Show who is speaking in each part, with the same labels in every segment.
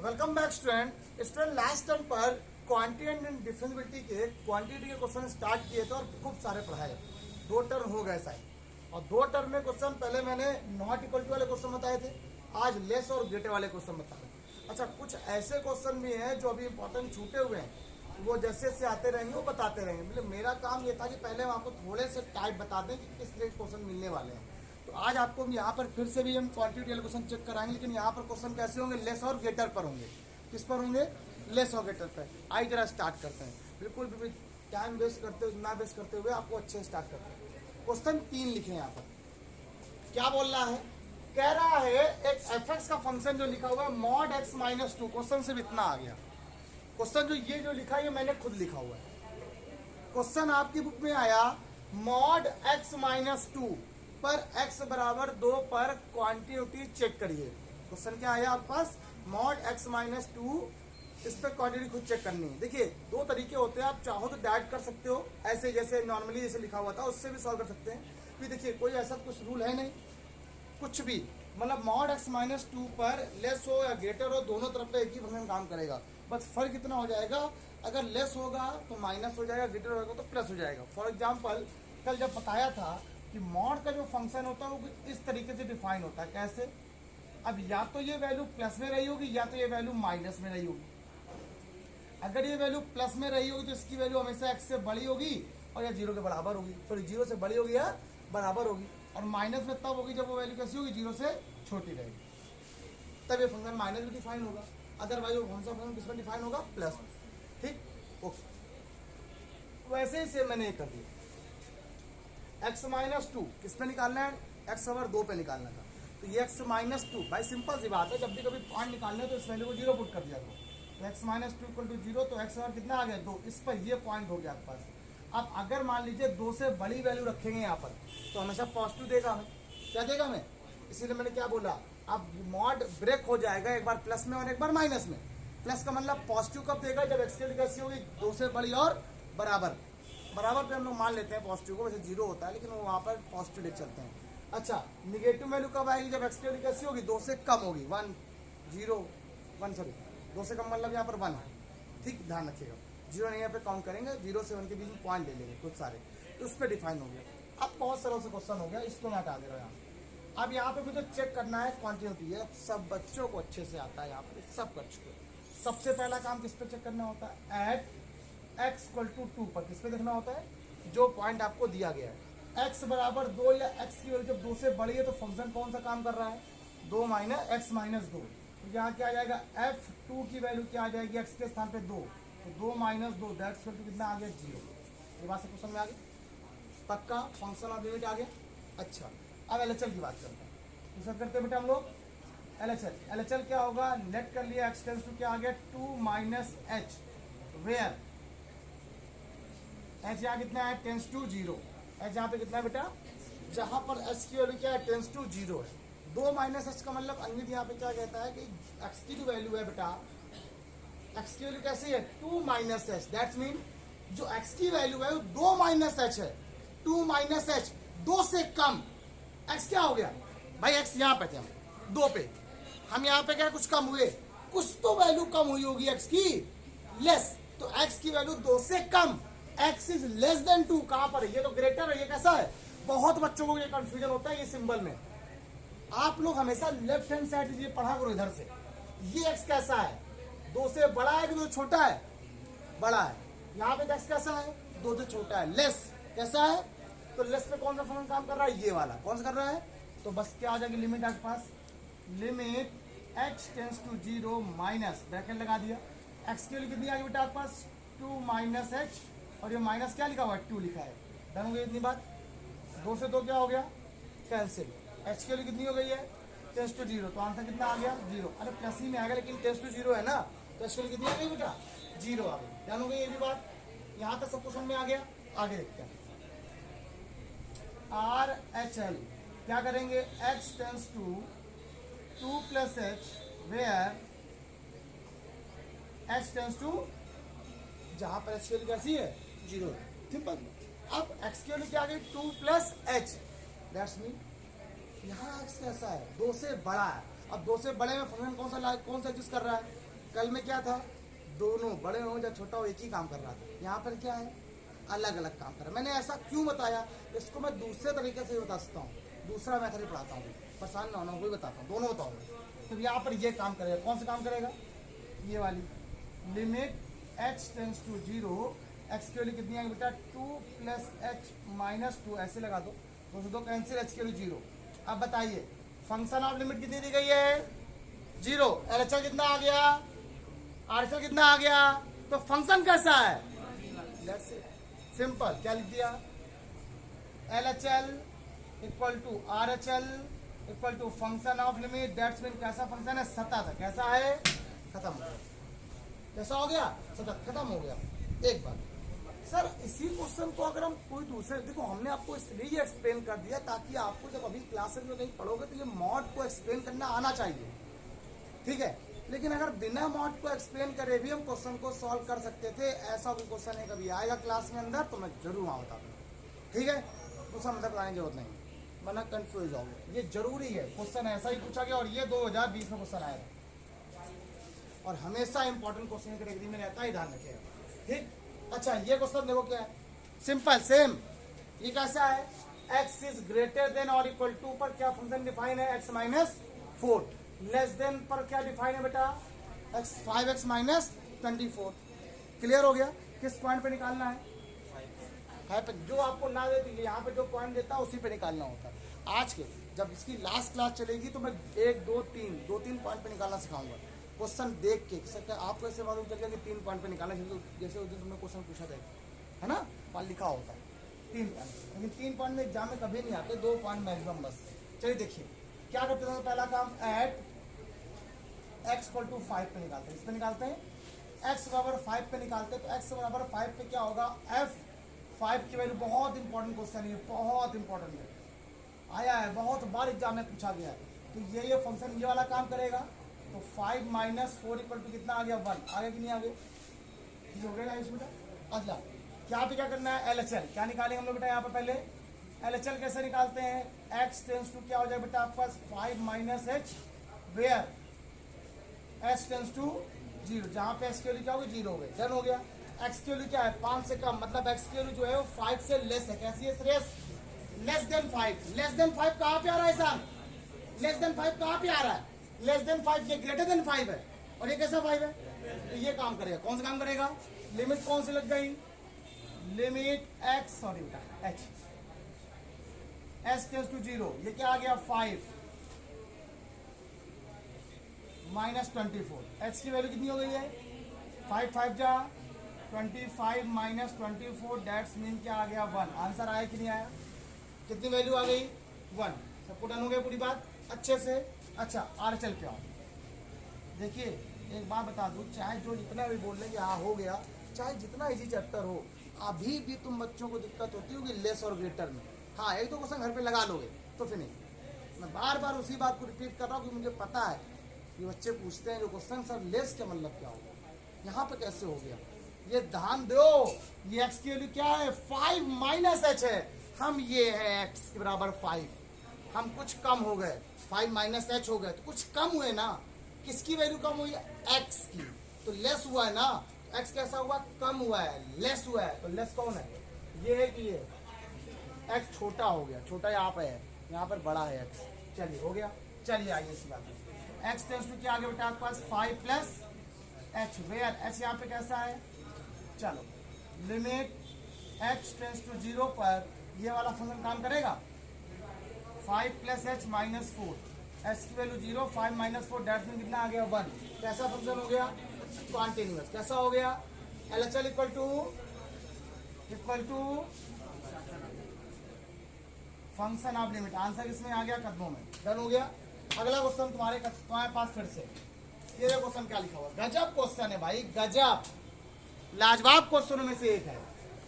Speaker 1: Welcome back student last term पर quantity and differentiability के quantity के क्वेश्चन स्टार्ट किए थे और खूब सारे पढ़ाए। 2 टर्म हो गए शायद, और 2 टर्म में क्वेश्चन पहले मैंने नॉट इक्वल टू वाले क्वेश्चन बताए थे, आज लेस और ग्रेटर वाले क्वेश्चन बता रहे। अच्छा, कुछ ऐसे क्वेश्चन भी हैं जो अभी इंपॉर्टेंट छूटे हुए हैं, वो जैसे जैसे आते रहेंगे वो बताते रहेंगे। मतलब मेरा काम ये था कि पहले हम आपको थोड़े से टाइप बता दें कि किस तरह के क्वेश्चन मिलने वाले हैं। तो आज आपको यहाँ पर फिर से भी हम क्वांटिटी वाले क्वेश्चन चेक कराएंगे, लेकिन यहाँ पर क्वेश्चन कैसे होंगे, लेस और ग्रेटर पर होंगे। किस पर होंगे? लेस और ग्रेटर पर। आइए जरा स्टार्ट करते हैं, बिल्कुल भी टाइम वेस्ट करते हुए ना वेस्ट करते हुए आपको अच्छे स्टार्ट करते हैं। क्वेश्चन 3 लिखे यहाँ पर। क्या बोल रहा है? कह रहा है एक एफ का फंक्शन जो लिखा हुआ है मॉड एक्स माइनस 2। क्वेश्चन सिर्फ इतना आ गया। क्वेश्चन जो ये जो लिखा है ये मैंने खुद लिखा हुआ है। क्वेश्चन आपकी बुक में आया मॉड एक्स माइनस 2 पर x बराबर 2 पर क्वांटिटी चेक करिए। क्वेश्चन क्या आया आपके पास? मॉड एक्स माइनस 2, इस पर क्वांटिटी खुद चेक करनी है। देखिए 2 तरीके होते हैं, आप चाहो तो डायरेक्ट कर सकते हो, ऐसे जैसे नॉर्मली जैसे लिखा हुआ था उससे भी सॉल्व कर सकते हैं। फिर देखिए कोई ऐसा कुछ रूल है नहीं, कुछ भी मतलब मॉड एक्स माइनस 2 पर लेस हो या ग्रेटर हो, दोनों तरफ पे एक ही फंक्शन काम करेगा। बस फर्क इतना हो जाएगा, अगर लेस होगा तो माइनस हो जाएगा, ग्रेटर होगा तो प्लस हो जाएगा। फॉर एग्जाम्पल कल जब बताया था कि मॉड का जो फंक्शन होता है वो इस तरीके से डिफाइन होता है। कैसे? अब या तो ये वैल्यू प्लस में रही होगी या तो ये वैल्यू माइनस में रही होगी। अगर ये वैल्यू प्लस में रही होगी तो इसकी वैल्यू हमेशा एक्स से बड़ी होगी और या 0 के बराबर होगी, सॉरी 0 से बड़ी होगी या बराबर होगी। और माइनस में तब होगी जब वो वैल्यू कैसी होगी, 0 से छोटी रहेगी, तब ये फंक्शन माइनस में डिफाइन होगा। अदरवाइज वो फंक्शन किस में डिफाइन होगा? प्लस में। ठीक, ओके। वैसे ही से मैंने ये कर दिया। x माइनस 2 किस पे निकालना है? x ओवर 2 पे निकालना था। तो ये x माइनस 2, भाई सिंपल सी बात है, जब भी कभी पॉइंट निकालना है तो इस वैल्यू को 0 पुट कर दिया करो। तो x माइनस 2 इक्वल टू 0, तो x ओवर कितना आ गया? 2। इस पर ये पॉइंट हो गया आपके पास। अब अगर मान लीजिए 2 से बड़ी वैल्यू रखेंगे यहाँ पर तो हमेशा पॉजिटिव देगा हमें। क्या देगा हमें? इसीलिए मैंने क्या बोला, अब मॉड ब्रेक हो जाएगा एक बार प्लस में और एक बार माइनस में। प्लस का मतलब पॉजिटिव कब देगा? जब एक्स की वैल्यू कैसी होगी? 2 से बड़ी और बराबर। बराबर पे हम लोग मान लेते हैं पॉजिटिव को, वैसे 0 होता है लेकिन वो वहाँ पर पॉजिटिव लेके चलते हैं। अच्छा, निगेटिव वैल्यू कब आएगी? जब एक्स की वैल्यू कैसी होगी? 2 से कम होगी। 1 0 1 सॉरी 2 से कम मतलब यहाँ पर 1 है। ठीक, ध्यान रखिएगा, 0 नहीं यहाँ पे काउंट करेंगे, 0 से 1 के बीच में पॉइंट ले लेंगे कुछ सारे, तो उस पर डिफाइन हो गया। अब बहुत सरल से क्वेश्चन हो गया, इसको मैं हटा दे रहा हूँ। अब यहाँ पे मुझे चेक करना है क्वांटिटी है, सब बच्चों को अच्छे से आता है, यहाँ पर सब कर चुके। सबसे पहला काम किस पे चेक करना होता है? एट x इक्वल टू 2 पर किस पे देखना होता है? जो पॉइंट आपको दिया गया है x बराबर 2 या x की वैल्यू जब 2 से बड़ी है तो फंक्शन कौन सा काम कर रहा है? 2 माइनस x माइनस 2। तो यहाँ क्या आ जाएगा? f2 की वैल्यू क्या आ जाएगी? x के स्थान पे 2, तो 2 माइनस 2 दैट्स इक्वल टू कितना आ गया? 0। ये बात से क्वेश्चन में आ गया, पक्का फंक्शन ऑफ लिमिट आ गया। अच्छा, अब एलएचएल की बात करते हैं। दूसरा करते हैं बेटा हम लोग एलएचएल। एलएचएल क्या होगा? लेट कर लिया x टेंस टू क्या आ गया? 2 माइनस h, वेयर h यहाँ कितना है? Tense to 0। h यहाँ पे कितना है बेटा? जहाँ पर h की वैल्यू क्या है? टेंस टू 0 है। 2 माइनस h का मतलब अंकित यहाँ पे क्या कहता है कि x की जो वैल्यू है बेटा, x की वैल्यू कैसी है? 2 माइनस h। दैट्स मीन जो x की वैल्यू है वो 2 माइनस h है। 2 माइनस h 2 से कम। x क्या हो गया भाई? x यहाँ पे थे हम 2 पे, हम यहाँ पे क्या कुछ कम हुए, कुछ तो वैल्यू कम हुई होगी x की, लेस। तो x की वैल्यू 2 से कम, x इज लेस देन 2। कहां पर है? ये तो ग्रेटर है, ये कैसा है? बहुत बच्चों को ये कंफ्यूजन होता है ये सिंबल में। आप लोग हमेशा लेफ्ट हैंड साइड ये पढ़ा करो इधर से। ये x कैसा है? 2 से बड़ा है कि 2 से छोटा है? बड़ा है। यहाँ पे x कैसा है? 2 से छोटा है, लेस। कैसा है? तो लेस पे कौन सा फंक्शन काम कर रहा है? ये वाला। कौन सा कर रहा है? तो बस क्या आ जाएगी लिमिट आपके पास? Limit x tends to 0 minus bracket लगा दिया। x की वैल्यू कितनी आ गई बेटा आपके पास? 2 माइनस h, और ये माइनस क्या लिखा हुआ है? 2 लिखा है। डन हो गई इतनी बात। 2 से 2 क्या हो गया? कैंसिल। h की वैल्यू कितनी हो गई है? टेंस टू 0, तो आंसर कितना आ गया? 0। अरे प्लस ही में आ गया लेकिन टेंस टू 0 है ना, तो h की वैल्यू कितनी आ गई बेटा? 0 आ गई। डन हो गई ये भी बात। यहाँ तक सबको समझ में आ गया। आगे देखते हैं RHL। क्या करेंगे? x tends to 2 plus h, where h tends to, जहां पर x की वैल्यू कैसी है? 0। सिंपल। अब x की वैल्यू क्या आ गई? 2 प्लस h। दैट्स मीन यहाँ x कैसा है? 2 से बड़ा है। अब 2 से बड़े में फंक्शन कौन सा एडजस्ट कर रहा है? कल में क्या था, दोनों बड़े हो या छोटा हो एक ही काम कर रहा था, यहाँ पर क्या है, अलग अलग काम कर रहा है। मैंने ऐसा क्यों बताया, इसको मैं दूसरे तरीके से बता सकता हूँ, दूसरा मेथड ही पढ़ाता हूँ, परेशान ना होना, वही बताता हूँ, दोनों बताऊँगा। तो यहाँ पर ये काम करेगा, कौन सा काम करेगा, ये वाली limit h tends to 0, x की वैल्यू कितनी आएगी बेटा 2 प्लस एच माइनस 2, ऐसे लगा दो, दो कैंसिल, एच की वैल्यू 0। अब बताइए फंक्शन ऑफ लिमिट कितनी दी गई है, 0, एलएचएल कितना आ गया, आरएचएल कितना आ गया, तो फंक्शन कैसा है, सिंपल, क्या लिख दिया, LHL equal to RHL equal to function of limit, that's mean कैसा फंक्शन है, सतत, कैसा है, खत्म हो गया, कैसा हो गया, सतत, खत्म हो गया। एक बार सर इसी क्वेश्चन को अगर हम कोई दूसरे, देखो हमने आपको इसलिए एक्सप्लेन कर दिया ताकि आपको जब अभी क्लासेस में कहीं पढ़ोगे तो ये मॉड को एक्सप्लेन करना आना चाहिए, ठीक है। लेकिन अगर बिना मॉड को एक्सप्लेन करे भी हम क्वेश्चन को सॉल्व कर सकते थे, ऐसा भी क्वेश्चन है कभी आएगा क्लास में अंदर तो मैं जरूर वहाँ बता दूंगा, ठीक है, दूसरा मतलब बताने की जरूरत नहीं, वरना कंफ्यूज होगे, ये जरूरी है, क्वेश्चन ऐसा ही पूछा गया और ये 2020 में क्वेश्चन आएगा और हमेशा इंपॉर्टेंट क्वेश्चन कैटेगरी में रहता है, ध्यान रखिएगा, ठीक। अच्छा ये क्वेश्चन देखो क्या है, सिंपल सेम, ये कैसा है, x इज ग्रेटर देन और इक्वल टू पर क्या फंक्शन डिफाइन है, x माइनस 4, लेस देन पर क्या डिफाइन है बेटा, x 5x माइनस 24, क्लियर हो गया, किस पॉइंट पे निकालना है, 5 पे, जो आपको ना दे दीजिए, यहाँ पे जो पॉइंट देता है उसी पे निकालना होता है। आज के जब इसकी लास्ट क्लास चलेगी तो मैं 1 2 3 पॉइंट पे निकालना सिखाऊंगा, क्वेश्चन देख के सर आपको ऐसे मालूम चल गया कि 3 पॉइंट पे निकालना, जैसे उस दिन तुमने क्वेश्चन पूछा था है ना, वहाँ लिखा होता है 3 पॉइंट, लेकिन 3 पॉइंट में एग्जाम में कभी नहीं आते, 2 पॉइंट मैक्सिमम बस। चलिए देखिए क्या करते हैं, पहला काम एट x इक्वल टू 5 पे निकालते हैं, इस पे निकालते हैं, x बराबर 5 पे निकालते हैं, तो x बराबर 5 पे क्या होगा, f 5 की वैल्यू, बहुत इंपॉर्टेंट क्वेश्चन है, बहुत इंपॉर्टेंट है, आया है बहुत बार एग्जाम में पूछा गया है। तो ये फंक्शन ये वाला काम करेगा, तो 5 माइनस 4 इक्वल टू कितना आ गया, 1, आगे कि नहीं आगे, ये हो गया इसमें। अच्छा क्या पे क्या करना है, एलएचएल क्या निकालेंगे हम लोग बेटा, यहाँ पर पहले एलएचएल कैसे निकालते हैं, x टेंस टू क्या हो जाएगा बेटा आपके पास 5 minus h, where h tends to 0, जहाँ पे x की वैल्यू क्या होगी 0 हो गई, डन हो गया। x की वैल्यू क्या है 5 से कम, मतलब x की वैल्यू जो है वो 5 से लेस है, कैसी है Shreyas, less than 5, less than 5 कहाँ पे आ रहा है सान, लेस देन 5 कहाँ पे आ रहा है, लेस देन 5, ये ग्रेटर देन 5 है और ये कैसा 5 है, तो ये काम करेगा, कौन सा काम करेगा, लिमिट कौन सी लग गई, लिमिट x सॉरी बेटा h टेंस टू 0, ये क्या आ गया 5 माइनस 24, h की वैल्यू कितनी हो गई है 5 5 जा 25 माइनस 24, दैट्स मीन क्या आ गया 1, आंसर आया कि नहीं आया, कितनी वैल्यू आ गई 1, सबको डन हो गया पूरी बात अच्छे से। अच्छा आरएचएल क्या हो, देखिए एक बात बता दूं, चाहे जो जितना भी बोल लेंगे हाँ हो गया, चाहे जितना इजी चैप्टर हो, अभी भी तुम बच्चों को दिक्कत होती होगी लेस और ग्रेटर में, हाँ एक दो क्वेश्चन घर पे लगा लोगे तो फिर नहीं, मैं बार बार उसी बात को रिपीट कर रहा हूँ कि मुझे पता है कि बच्चे पूछते हैं जो क्वेश्चन, सर लेस का मतलब क्या होगा, यहाँ पे कैसे हो गया, ये ध्यान दो, ये x की वैल्यू क्या है 5 माइनस h है, हम ये है x के बराबर 5, हम कुछ कम हो गए, 5 माइनस h हो गए तो कुछ कम हुए ना, किसकी वैल्यू कम हुई है x की, तो लेस हुआ है ना, x कैसा हुआ कम हुआ है, लेस हुआ है, तो लेस कौन है, ये है कि ये x छोटा हो गया, छोटा यहाँ पे है, यहाँ पर बड़ा है x, चलिए हो गया। चलिए आइए इसी बात में x टेंस टू क्या आगे बेटा आपके पास 5 प्लस h, वेयर h यहाँ पे कैसा है, चलो लिमिट h टेंस टू 0 पर ये वाला फंक्शन काम करेगा, 5 प्लस h माइनस 4, h की वैल्यू 0, 5 माइनस 4 डेट में कितना आ गया 1, कैसा फंक्शन हो गया कॉन्टिन्यूअस, कैसा हो गया, LHL equal to function of limit, answer इसमें आ गया कदमों में, डन हो गया। अगला क्वेश्चन तुम्हारे पास फिर से, ये क्वेश्चन क्या लिखा हुआ, गजब क्वेश्चन है भाई, गजब लाजवाब क्वेश्चनों में से एक है।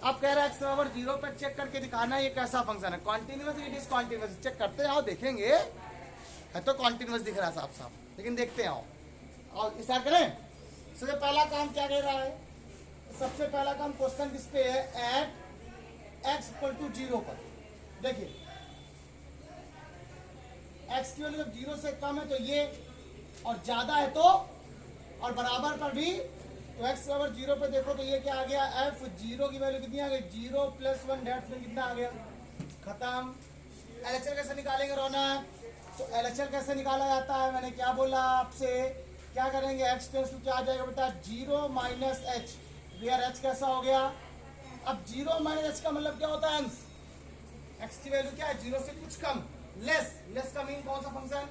Speaker 1: अब कह रहा है x बराबर 0 पर चेक करके दिखाना ये कैसा फंक्शन है, कॉन्टिन्यूअस या डिसकॉन्टिन्यूअस, चेक करते आओ देखेंगे, है तो कॉन्टिन्यूअस दिख रहा है साफ साफ, लेकिन देखते आओ और स्टार्ट करें। सबसे पहला काम क्या कह रहा है, सबसे पहला काम क्वेश्चन किस पे है, एट x इक्वल टू 0 पर, देखिए x की वैल्यू जब 0 से कम है तो ये, और ज्यादा है तो और बराबर पर भी, तो x बराबर 0 पे देखो तो ये क्या आ गया, f 0 की वैल्यू कितनी आ गई, 0 + 1 डेट्स में कितना आ गया, खत्म। LHL कैसे निकालेंगे रौनक, तो LHL कैसे निकाला जाता है, मैंने क्या बोला आपसे, क्या करेंगे, x टेंस टू क्या आ जाएगा बेटा, 0 - h, वेयर h कैसा हो गया, अब 0 - h का मतलब क्या होता है अंश, x की वैल्यू क्या है, 0 से कुछ कम, लेस का मीन कौन सा फंक्शन,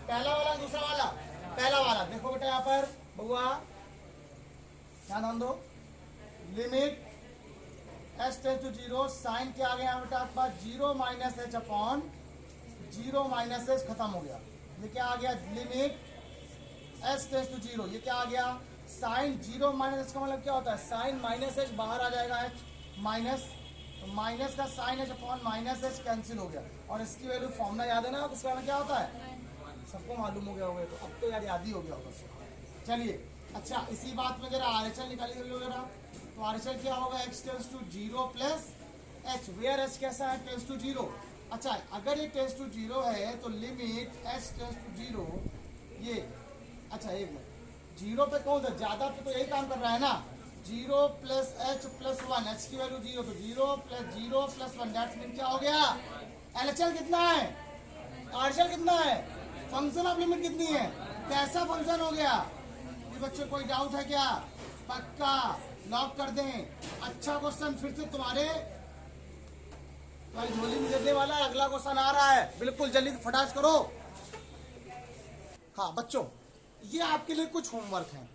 Speaker 1: पहला वाला दूसरा वाला, पहला वाला। देखो बेटा यहाँ पर बउआ ध्यान दो, limit h tends to 0, sign क्या आ गया बेटा आपके पास, 0 - h अपॉन 0 - h, खत्म हो गया। ये क्या आ गया, लिमिट h टेंस टू 0, ये क्या आ गया, साइन 0 - h का मतलब क्या होता है, साइन -h बाहर आ जाएगा, h माइनस, तो माइनस का sign h upon -h cancel हो गया, और इसकी वैल्यू फॉर्मूला याद है ना, उसका क्या होता है, सबको मालूम हो गया होगा, तो अब तो यार याद ही हो गया होगा। चलिए अच्छा, इसी बात में जरा RHL निकालिए जरा, तो RHL क्या होगा, x tends to 0 + h, where h कैसा है, टेंस टू 0। अच्छा अगर ये टेंस टू 0 है तो लिमिट h टेंस टू 0, ये अच्छा एक मिनट, 0 पे कौन सा ज्यादा पे, तो यही काम कर रहा है ना, 0 + h + 1, h की वैल्यू 0, तो 0 + 0 + 1 दैट्स मीन क्या हो गया, LHL कितना है, RHL कितना है, फंक्शन ऑफ लिमिट कितनी है, कैसा फंक्शन हो गया, ये बच्चों कोई डाउट है क्या, पक्का लॉक कर दें। अच्छा क्वेश्चन फिर से तुम्हारे झोली में देने वाला है, अगला क्वेश्चन आ रहा है, बिल्कुल जल्दी फटास करो। हाँ बच्चों, ये आपके लिए कुछ होमवर्क है,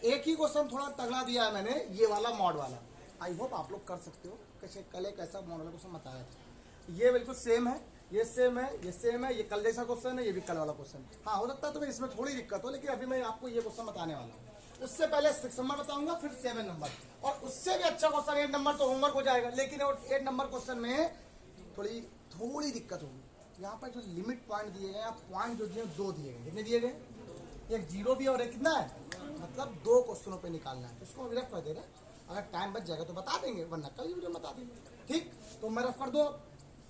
Speaker 1: एक ही क्वेश्चन थोड़ा तगड़ा दिया है मैंने, ये वाला मॉड वाला, आई होप आप लोग कर सकते हो, कैसे कल एक ऐसा मॉड वाला क्वेश्चन बताया था, ये बिल्कुल सेम है, ये सेम है, ये सेम है, ये कल जैसा क्वेश्चन है, ये भी कल वाला क्वेश्चन। हाँ हो सकता है तुम्हें इसमें थोड़ी दिक्कत हो, लेकिन अभी मैं आपको ये क्वेश्चन बताने वाला हूँ, उससे पहले 6 नंबर बताऊंगा, फिर 7 नंबर, और उससे भी अच्छा क्वेश्चन 8 नंबर तो होमवर्क हो जाएगा, लेकिन 8 नंबर क्वेश्चन में थोड़ी दिक्कत होगी। यहाँ पर जो लिमिट पॉइंट दिए गए, पॉइंट जो दिए 2 दिए गए, कितने दिए गए, एक 0 भी और एक कितना है, मतलब 2 क्वेश्चनों पे निकालना है, उसको हम रफ कर दे रहे हैं, अगर टाइम बच जाएगा तो बता देंगे, वरना कल वीडियो बता देंगे, ठीक। तो मैं रफ कर दो,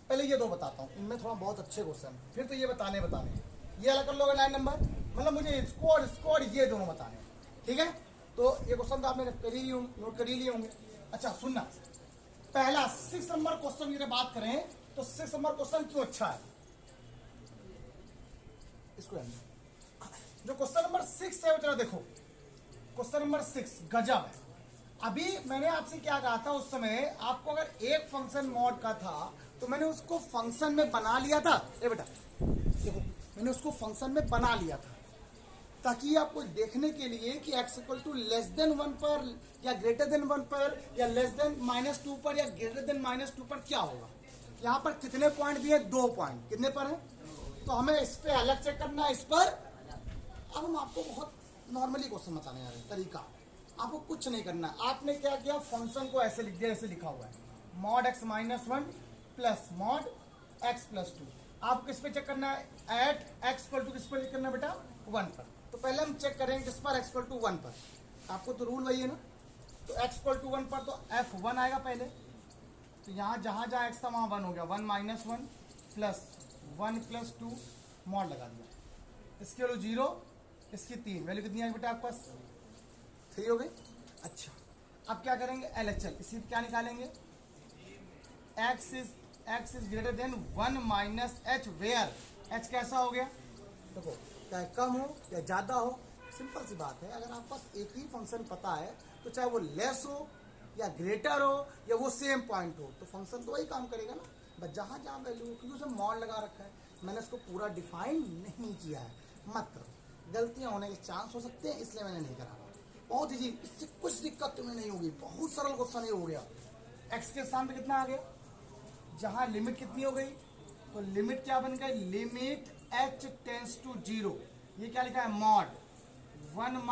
Speaker 1: पहले ये 2 बताता हूँ, इनमें थोड़ा बहुत अच्छे क्वेश्चन, फिर तो ये बताने ये अलग कर लोगे 9 नंबर, मतलब मुझे स्कोर ये दोनों बताने, ठीक है। तो ये क्वेश्चन तो आपने नोट कर ही लिए होंगे। अच्छा सुनना, पहला 6 नंबर क्वेश्चन की बात करें तो 6 नंबर क्वेश्चन क्यों अच्छा है, इसको जो क्वेश्चन नंबर 6 है जरा देखो, क्वेश्चन नंबर 6 गजब है। अभी मैंने आपसे क्या कहा था उस समय, आपको अगर एक फंक्शन मॉड का था तो मैंने उसको फंक्शन में बना लिया था, ए बेटा देखो मैंने उसको फंक्शन में बना लिया था, ताकि आपको देखने के लिए कि x = <1 पर या <1 पर या -2 पर या -2 पर क्या होगा। यहाँ पर कितने पॉइंट दिए, 2 पॉइंट, कितने पर है, तो हमें इस पे अलग चेक करना है, इस पर। अब हम आपको बहुत नॉर्मली क्वेश्चन बताने जा रहे हैं, तरीका आपको कुछ नहीं करना, आपने क्या किया, फंक्शन को ऐसे लिख दिया, ऐसे लिखा हुआ है mod x - 1 + mod x + 2। आपको किस पे चेक करना है, एट x = किस पर चेक करना है बेटा, 1 पर। तो पहले हम चेक करेंगे किस पर, x = 1 पर, आपको तो रूल वही है ना, तो x = 1 पर तो f1 आएगा पहले, तो यहाँ जहाँ x था वहाँ 1 हो गया, 1 - 1 + 1 + 2 मॉड लगा दिया, इसकी वैल्यू 0, इसकी 3, वैल्यू कितनी आई बेटा आपके पास, 3 हो गई। अच्छा अब क्या करेंगे, LHL, इसी क्या निकालेंगे, x is > 1 - h, where h कैसा हो गया, देखो चाहे कम हो या ज़्यादा हो, सिंपल सी बात है, अगर आपके पास एक ही फंक्शन पता है तो चाहे वो लेस हो या ग्रेटर हो या वो सेम पॉइंट हो, तो फंक्शन तो वही काम करेगा ना, बस जहाँ जहाँ वैल्यू, क्योंकि उसमें मॉड लगा रखा है, मैंने उसको पूरा डिफाइन नहीं किया है, मत करो, गलतियाँ होने के चांस हो सकते हैं, इसलिए मैंने नहीं करा। बहुत इजी, इससे कुछ दिक्कत तुम्हें नहीं होगी, बहुत सरल क्वेश्चन ये हो गया। x के स्थान पे कितना आ गया, जहाँ लिमिट कितनी हो गई, तो लिमिट क्या बन गई, लिमिट h टेंस टू 0, ये क्या लिखा है, मॉड 1 -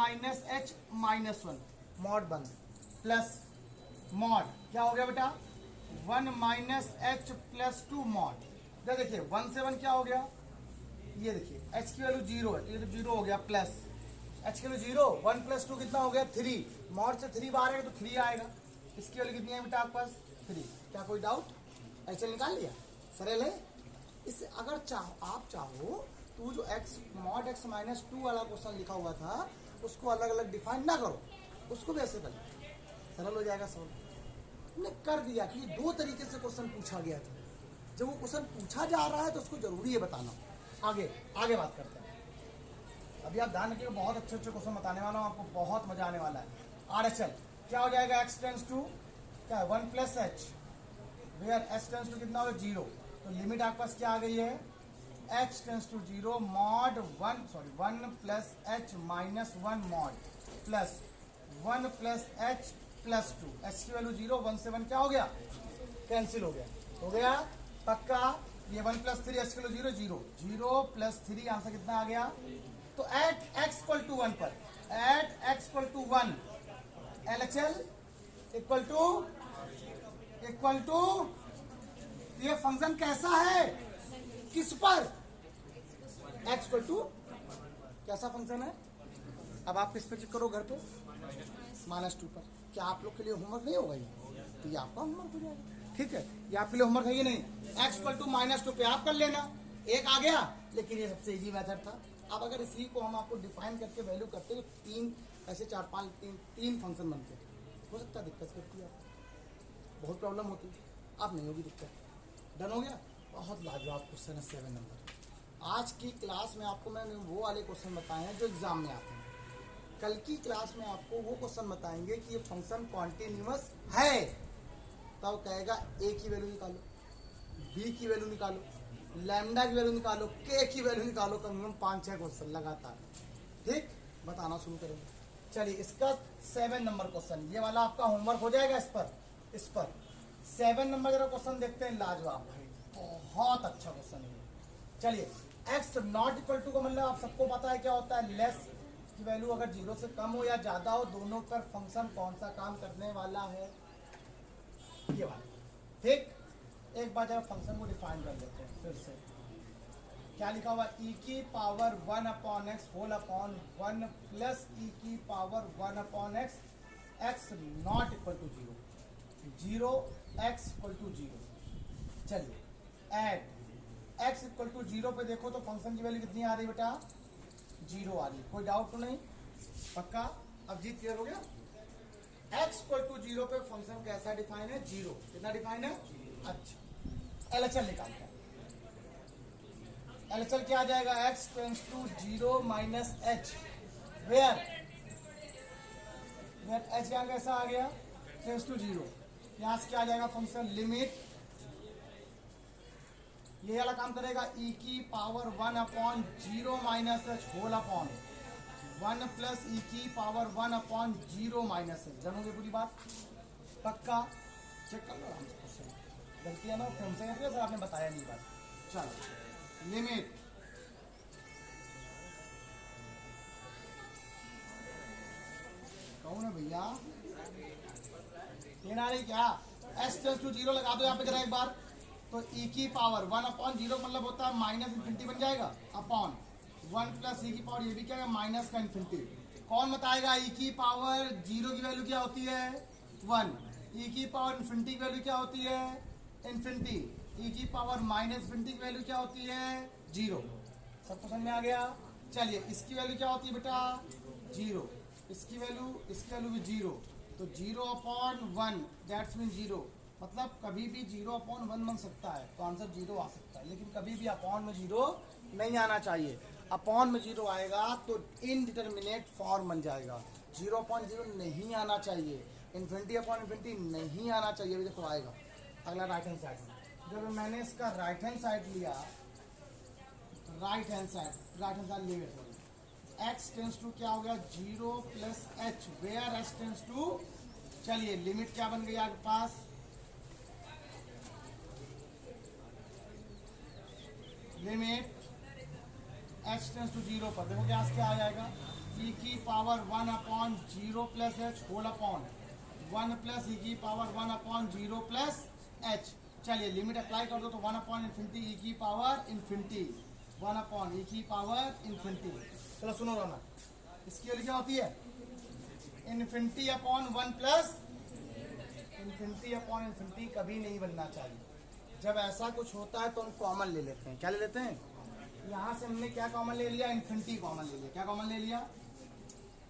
Speaker 1: h - 1, मॉड बन प्लस मॉड क्या हो गया बेटा, 1 - h + 2 मॉड, देखिए 1 से 1 क्या हो गया, ये देखिए h की वैल्यू 0 है, ये तो 0 हो गया, प्लस h की वैल्यू 0, 1 + 2 कितना हो गया, 3, मॉड से 3 बाहर है तो 3 आएगा, इसकी वैल्यू कितनी है बेटा आपके पास, 3। क्या कोई डाउट, ऐसे निकाल लिया, सरल है। इससे अगर आप चाहो तो जो mod x - 2 वाला क्वेश्चन लिखा हुआ था उसको अलग अलग डिफाइन ना करो, उसको भी ऐसे कर लो, सरल हो जाएगा सवाल। हमने कर दिया कि 2 तरीके से क्वेश्चन पूछा गया था। जब वो क्वेश्चन पूछा जा रहा है तो उसको जरूरी है बताना। आगे आगे बात करते हैं। अभी आप ध्यान रखिएगा, बहुत अच्छे अच्छे क्वेश्चन बताने वाला हूँ, आपको बहुत मजा आने वाला है। RHL क्या हो जाएगा, x टेंस टू क्या 1 plus h, where h tends to कितना होगा 0, तो लिमिट आपके पास क्या आ गई है, h tends to 0 mod 1 plus h minus 1 mod plus 1 plus h plus 2, h की वैल्यू 0, 1 से 1 क्या हो गया, कैंसिल हो गया पक्का। ये 1 प्लस 3 h की वैल्यू 0 0 प्लस 3 आंसर कितना आ गया। तो एट x इक्वल टू 1 पर, at x equal to 1 LHL equal to ये फंक्शन कैसा है, किस पर, x इक्वल टू कैसा फंक्शन है। अब आप किस पे चेक करो घर पे, -2 पर। क्या आप लोग के लिए होमवर्क नहीं होगा ये, तो ये आपका होमवर्क हो जाएगा, ठीक है, ये आपके लिए होमवर्क है कि नहीं। x इक्वल टू -2 पे आप कर लेना, एक आ गया, लेकिन ये सबसे इजी मेथड था। अब अगर इसी को हम आपको डिफाइन करके वैल्यू करते तो 3 ऐसे 4 5 3 फंक्शन बनते, हो सकता है दिक्कत करती है आपको, बहुत प्रॉब्लम होती, अब नहीं होगी दिक्कत। डन हो गया। बहुत लाजवाब क्वेश्चन है 7 नंबर। आज की क्लास में आपको मैंने वो वाले क्वेश्चन बताए हैं जो एग्जाम में आते हैं। कल की क्लास में आपको वो क्वेश्चन बताएंगे कि ये फंक्शन कॉन्टिन्यूअस है, तब कहेगा a की वैल्यू निकालो, b की वैल्यू निकालो, लैम्डा की वैल्यू निकालो, k की वैल्यू निकालो, कम से कम 5-6 क्वेश्चन लगातार, ठीक, बताना शुरू करेंगे। चलिए इसका 7 नंबर क्वेश्चन, ये वाला आपका होमवर्क हो जाएगा। इस पर 7 नंबर जरा क्वेश्चन देखते हैं, लाजवाब भाई, बहुत अच्छा क्वेश्चन है। चलिए x नॉट इक्वल टू का मतलब आप सबको पता है क्या होता है, लेस की वैल्यू अगर 0 से कम हो या ज्यादा हो, दोनों पर फंक्शन कौन सा काम करने वाला है, ये वाला, ठीक। एक बार जरा फंक्शन को डिफाइन कर लेते हैं फिर से। क्या लिखा हुआ, e की power 1 upon x whole upon 1 plus e की power 1 upon x, x not equal to 0 x equal to 0। चलिए एड x इक्वल टू 0 पे देखो तो फंक्शन की वैल्यू कितनी आ रही बेटा, 0 आ रही, कोई डाउट तो नहीं, पक्का। अब जीत क्लियर हो गया। x इक्वल टू 0 पे फंक्शन कैसा डिफाइन है, 0, कितना डिफाइन है, अच्छा। LHL निकालते हैं, LHL क्या आ जाएगा, x tends to 0 minus h, where h यहाँ कैसा आ गया, टेंस टू 0, यहाँ से क्या आ जाएगा फंक्शन लिमिट, ये वाला काम करेगा, e की power 1 upon 0 minus h whole upon 1 plus e की पावर 1 अपॉन 0 माइनस एच। जानोगे पूरी बात, पक्का, चेक कर लो आराम से क्वेश्चन, गलती है ना हमसे सर आपने बताया नहीं बात। चलो लिमिट कौन है भैया, ये ना रही क्या, s टेंस टू 0 लगा दो यहाँ पे जरा एक बार, तो e की पावर 1 अपॉन 0 मतलब होता है माइनस इन्फिनिटी बन जाएगा, अपॉन 1 प्लस e की पावर, ये भी क्या है माइनस का इन्फिनिटी। कौन बताएगा e की पावर 0 की वैल्यू क्या होती है 1, e की पावर इन्फिनिटी की वैल्यू क्या होती है इन्फिनिटी, e की पावर माइनस इन्फिनिटी की वैल्यू क्या होती है 0। सबको समझ में आ गया। चलिए इसकी वैल्यू क्या होती है बेटा 0, इसकी वैल्यू भी 0, तो 0 अपॉन 1 दैट्स मीन 0, मतलब कभी भी 0 अपॉन 1 बन सकता है, तो आंसर 0 आ सकता है, लेकिन कभी भी अपॉन में 0 नहीं आना चाहिए। अपॉन में 0 आएगा तो इनडिटर्मिनेट फॉर्म बन जाएगा, 0 अपॉन 0 नहीं आना चाहिए, इन्फिनिटी अपॉन इन्फिनिटी नहीं आना चाहिए। अभी देखो आएगा अगला राइट हैंड साइड, जब मैंने इसका राइट हैंड साइड लिया, राइट हैंड साइड ले गए, x टेंस टू क्या हो गया 0 plus h, where h tends to, चलिए लिमिट क्या बन गई आपके पास, लिमिट h टेंस टू 0 पर देखो क्या आ जाएगा, e की power 1 upon 0 plus h whole upon 1 plus e की पावर 1 अपॉन 0 प्लस एच। चलिए लिमिट अप्लाई कर दो तो 1 अपॉन इन्फिनिटी e की पावर इन्फिनिटी, 1 अपॉन e की पावर इन्फिनिटी। चलो सुनो रोना, इसकी वैल्यू क्या होती है infinity upon 1 plus infinity upon infinity कभी नहीं बनना चाहिए। जब ऐसा कुछ होता है तो हम कॉमन ले लेते हैं, क्या ले लेते हैं, यहाँ से हमने क्या कॉमन ले लिया इन्फिनिटी कॉमन ले लिया, क्या कॉमन ले लिया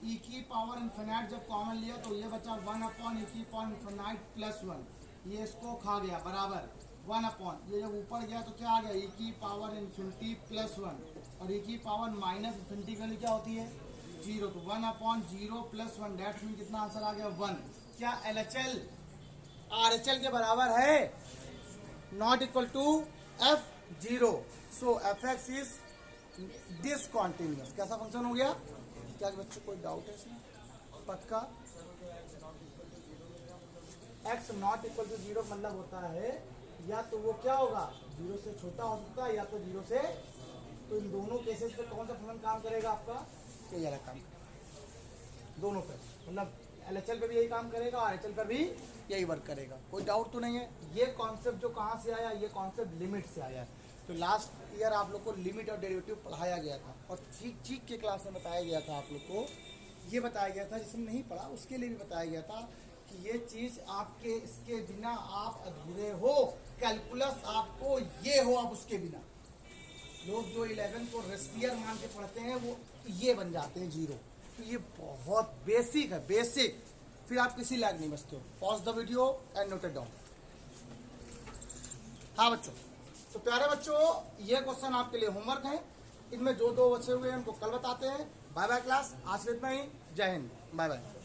Speaker 1: ई की पावर इन्फिनाइट जब कॉमन लिया तो ये बचा 1 ई की पावर इन्फिनाइट प्लस 1, ये इसको खा गया बराबर 1 ये जब ऊपर गया तो क्या आ गया ई की पावर इन्फिनिटी प्लस 1, और ई की पावर माइनस इन्फिनिटी के लिए क्या होती है 0, तो 1/0 प्लस 1 डेट्स मीन कितना आंसर आ गया 1। क्या LHL RHL के बराबर है? Not equal to F0, so fx is discontinuous. कैसा फंक्शन हो गया? क्या बच्चों कोई डाउट है इसमें? पक्का? x नॉट इक्वल टू 0 मतलब होता है या तो वो क्या होगा 0 से छोटा हो सकता है या तो 0 से, तो इन दोनों केसेस पे कौन सा फंक्शन काम करेगा आपका? ये वाला काम करेगा दोनों पे, मतलब LHL पे भी यही काम करेगा और RHL पर भी यही वर्क करेगा। कोई डाउट तो नहीं है? ये कॉन्सेप्ट जो कहाँ से आया? ये कॉन्सेप्ट लिमिट से आया है। तो लास्ट ईयर आप लोग को लिमिट और डेरिवेटिव पढ़ाया गया था और चीख के क्लास में बताया गया था, आप लोग को ये बताया गया था, जिसने नहीं पढ़ा उसके लिए भी बताया गया था कि ये चीज़ आपके इसके बिना आप अधूरे हो, कैलकुलस आपको ये हो आप उसके बिना। लोग जो 11 को रेस्टियर मान के पढ़ते हैं वो ये बन जाते हैं 0। तो ये बहुत बेसिक है, बेसिक, फिर आप किसी लायक नहीं बचते हो। Pause the video and note it down. हाँ बच्चों, तो प्यारे बच्चों ये क्वेश्चन आपके लिए होमवर्क है, इनमें जो 2 बचे हुए हैं उनको कल बताते हैं। बाय बाय क्लास, आज इतना ही। जय हिंद, बाय बाय।